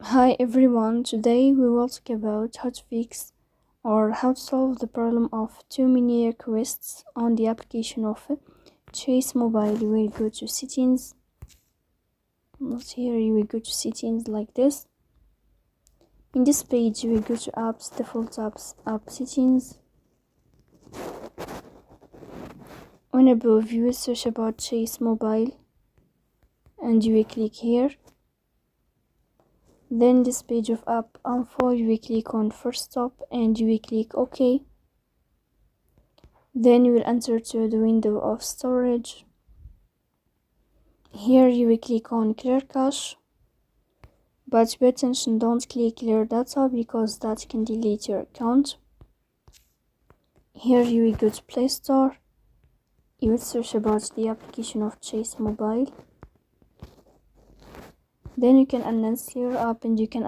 Hi everyone, today we will talk about how to fix or how to solve the problem of too many requests on the application of Chase Mobile. You will go to settings, here you will go to settings like this. In this page you will go to apps, default apps, app settings. On above you will search about Chase Mobile and you will click here. Then this page of app info, you will click on first stop and you will click OK. Then you will enter to the window of storage. Here you will click on clear cache, but pay attention, don't click clear data because that can delete your account. Here you will go to Play Store. You will search about the application of Chase Mobile. Then you can uninstall your app and you can